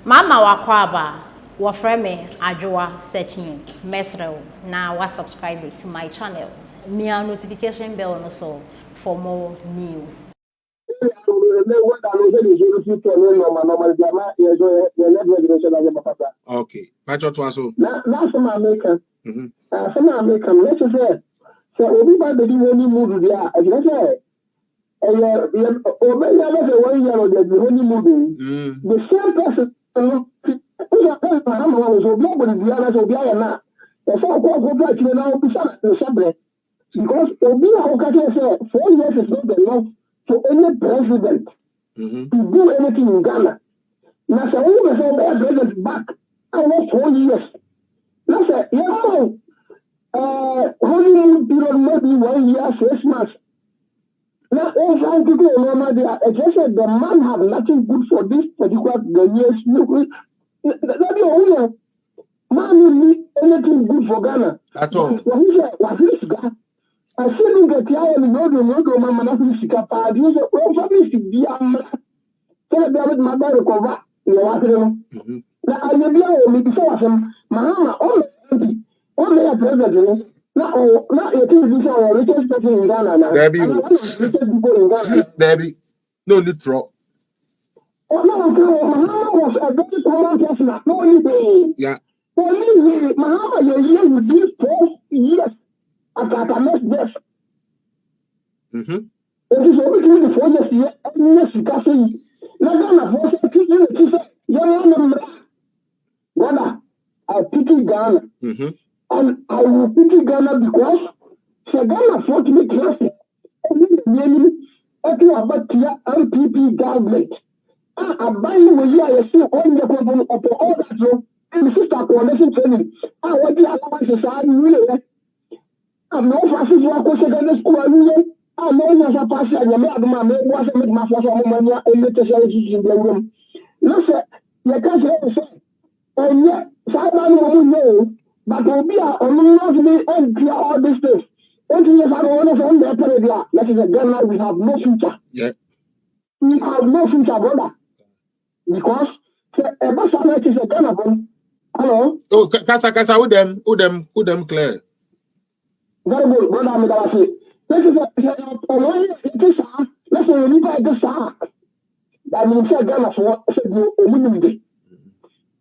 Mama wakwaba wafreme Adwoa searching mesrel na wa subscribe to my channel. Near notification bell no so for more news. Okay. That's what was so. That's my maker. Some American, let's say, so everybody do any movie there. As I say, the same person. Because 4 years is not enough for any president to do anything in Ghana. Now, so we say president back almost 4 years. Now, say, honeymoon period maybe 1 year, 6 months. Now, all trying to go normal there. I just said the man have nothing good for this particular Ghanaian. That be all. Man need anything good for Ghana. At all. What he said, what this guy. I said, look at you, no, Mama, nothing to cap. I use a family to be tell David my brother cover. You know, now I will be before him. Mahama, all the president. Now, it is the richest person in Ghana now. Debbie, no need drop. Oh, no, Mahama was a very common person. No only Yeah. Only Mahama, you with these 4 years at Atame's death. It is only 24 years here, and yes, you can see. Now, Ghana, for young Ghana, I pity Ghana. And I will pity Ghana because Ghana fought me classic. And then about MPP government. I buy you a year, I see all the people upon all that room. And the sister coalition training. I want the allowance society really. I'm no fascist work for secondary school. I'm no as a pastor. And you may have my first money and let us in the room. No, sir, you can't say. And yet, someone who know. But will be and clear all this stuff. 20 years ago, that is a Ghana, we have no future. Yeah. We have no future, brother. Because a bus is a Ghana. Hello? Oh, Kasa, who them clear? Very good, brother. This is let's say, we buy this. That means Ghana for a minimum day.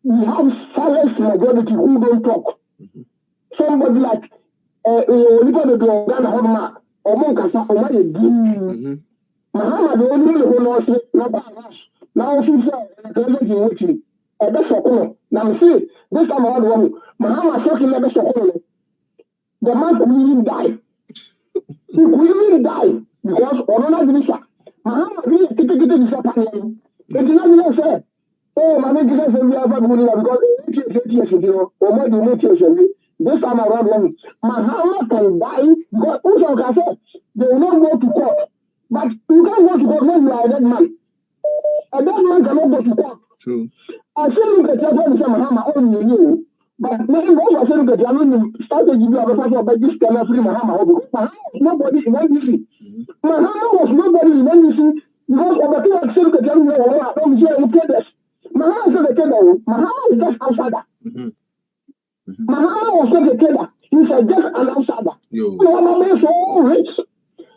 We have silence majority who don't talk. Somebody like Ghana Homa or Monkasa or Maya Mahama, the only who knows now she's a president in which a best of now see this time around one Mahama talking a best of the man could even die. He could even die because Orona Grisha Mahama really get this happening. It is not say, oh, my name is because 8 years ago, or more than 8 years ago. This time around, when Mahama can die, because also can say they will not go to court. But you can't go to court when you are a dead man. A dead man cannot go to court. True. I say look at what Mahama only knew, but maybe also say look at the strategy of the person about this cannot free Mahama. Because Mahama was nobody in NDC. Mahama was nobody in NDC because of the thing I say look at the Mahama is not a killer. Mahama is just outsider. Mahama was not a killer. He's just an outsider. Mahama is so rich.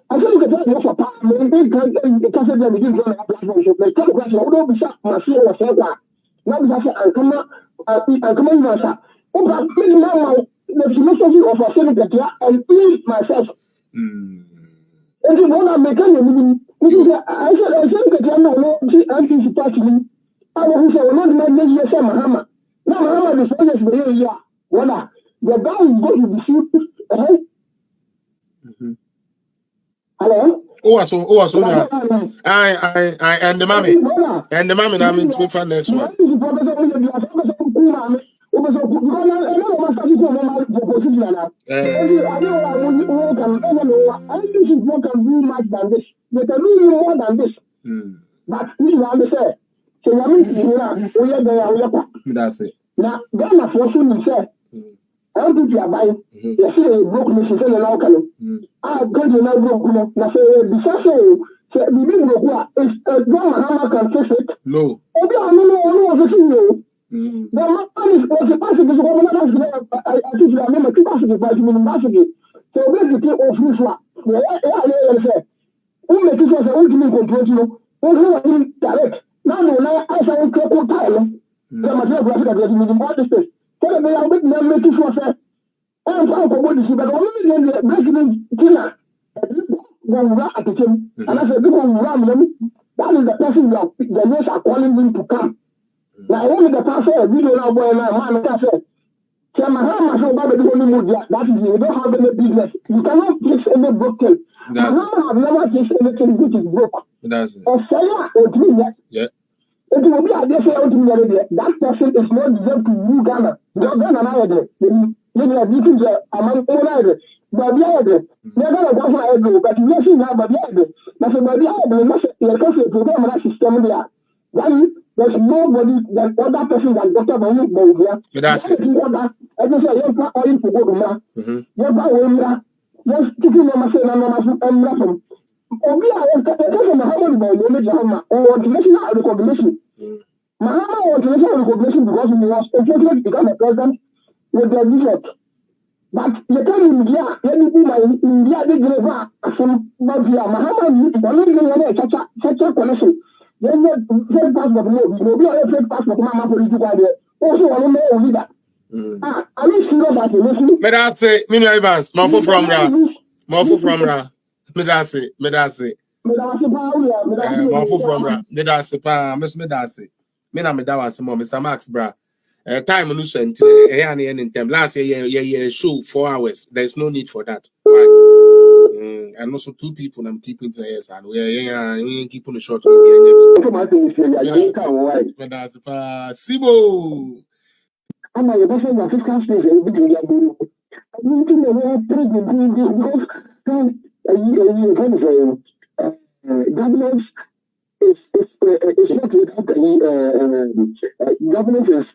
I said, look at that for power. Maybe it doesn't let me give them a platform. So they tell the question, although we shot my fear was said that. Now we have to come up in Russia. Oh, but now the philosophy of a senator and ease myself. And you want to make I said, I think that I'm not anti-party. I was not many years Mahama. Now Mahama is always very young. Well, the guy is going to be sued. Hello? Oh, so I and the mommy, I mean to find next one. But we understand. So That's it. now, Ghana for soon said, I don't think you are buying. You see a broke mission, now coming. I go to now broke. Now, say, besides, So the big book is Mahama can fix it. No. Obi no fix it. The man is the passage is I think I remember 2 passages by the university. So basically of this one. Yeah, who make it as a ultimate control, who direct. Now I say couple time. The material graphic that is in what is this? Tell me how big them make it for say. I'm proud of what is but only the breaking dinner. At the gym, and I said, people run them. That is the person the nurse are calling him to come. Now, only the pastor, we don't know where man can say. Mahama so bad that is you don't have any business. You cannot fix any broken. Mahama have never fixed anything which is broke. That's it. Or say, yeah. It will be a different that person is not deserved to rule Ghana. Ghana now, maybe a meeting among all but the other, they're going to go for a but you see now, but the other, that's about the other, the program and system there. Then there's nobody that other person that Dr. Bayu Bovia. That's it. I just say, you're not going to go to Mra. You're not just keeping them a say, I'm not from. Obi a person Mahama about the image or international recognition. Mahama or international recognition because he was essentially to become a president with the bishop. But the time in India, India did deliver some Mafia. Mahama only such a connection. Then the fake passport, no be a fake passport, Mama political idea. Also, I don't know leader. I mean, she knows that you listen. May I say, Mini Evans, Mofo from Ra. Medase. Mofo from Ra. Medase pa, Miss Medase. Mena Medawase mo, Mr. Max bra. Time no sent in time. Last year show 4 hours. There's no need for that. Why? And also 2 people I'm keeping to yes, and we keeping the short. Medase pa, Sibo. I'm a person of fiscal station between your I need to know because governance is not without governance is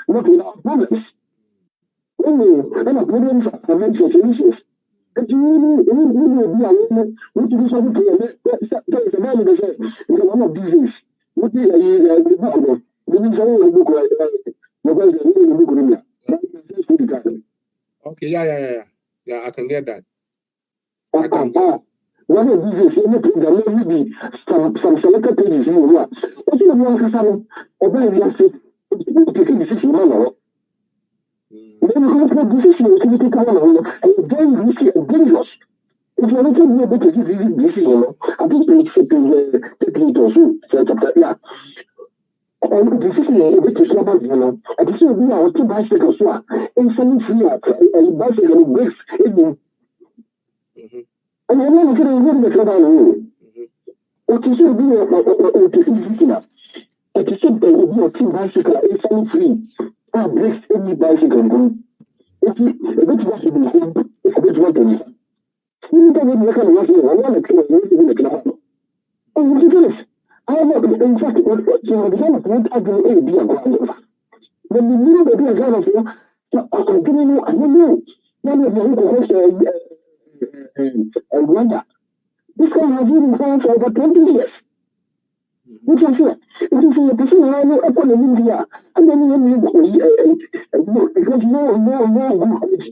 not without problems. Problems are meant for solutions. But you be aware what to do something to there is a man that says it's one of these things. What is the book? Okay, yeah, I can get that. One of these is there may be some selected pages you know. What you want to say? Obey the answer. Take a decision, man. Then you have a decision to take and very risky and dangerous. If you're not able to give this decision, I think it's also yeah. And decision which is about I just know we are 2 bicycles and some free and bicycle breaks in. And I'm not going to go what is your view of the it is simple with your 2 bicycle and some free. Breaks any bicycle. If you want to be it's a bit one. You don't make a watch here. I want to in the club. Oh, you do this. I know, in fact, what you know, the kind of what I do is be a ground. When you know that you're kind of, I'm giving you, I don't know. Then you have to host a Rwanda. This guy has been in France for over 20 years. Which I said, it is a person I know upon in India, and then you because no good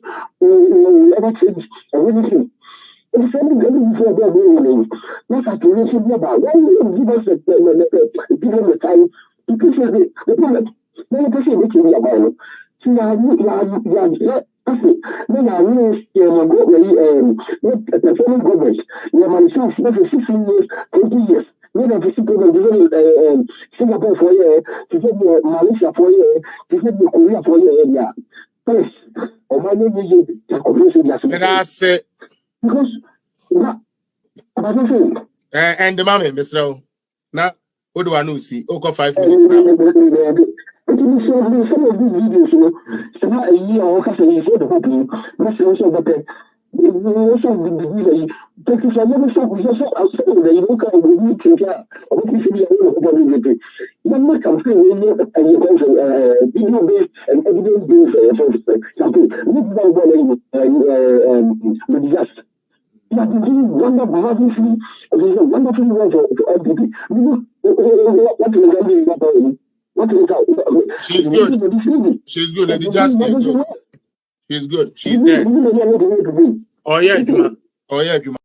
ever change anything. It's something that is for their name. Not at all, should be about. Why you give us give them the time to push the problem? Then you push it with you about it. So now that's it. Then I really go performing government. Your management for 16 years, 20 years. Then I visit Singapore for a year, to get Malaysia for a year, to get Korea for a year. First, or my name is That's it. because and the mommy, Mr. Now, what do I know? See, 5 minutes now. Some of these videos, you know, so now a year or so you for the hoping, that's also the also the because I never saw outside of the local meeting or what you should be able to then make a video based and evidence based something. This is the disaster. You have been doing wonderful, wonderful work for LDP. She's good. She's good. Lady Justin. She's good. She's there. Oh yeah, Juma. Oh yeah, Juma.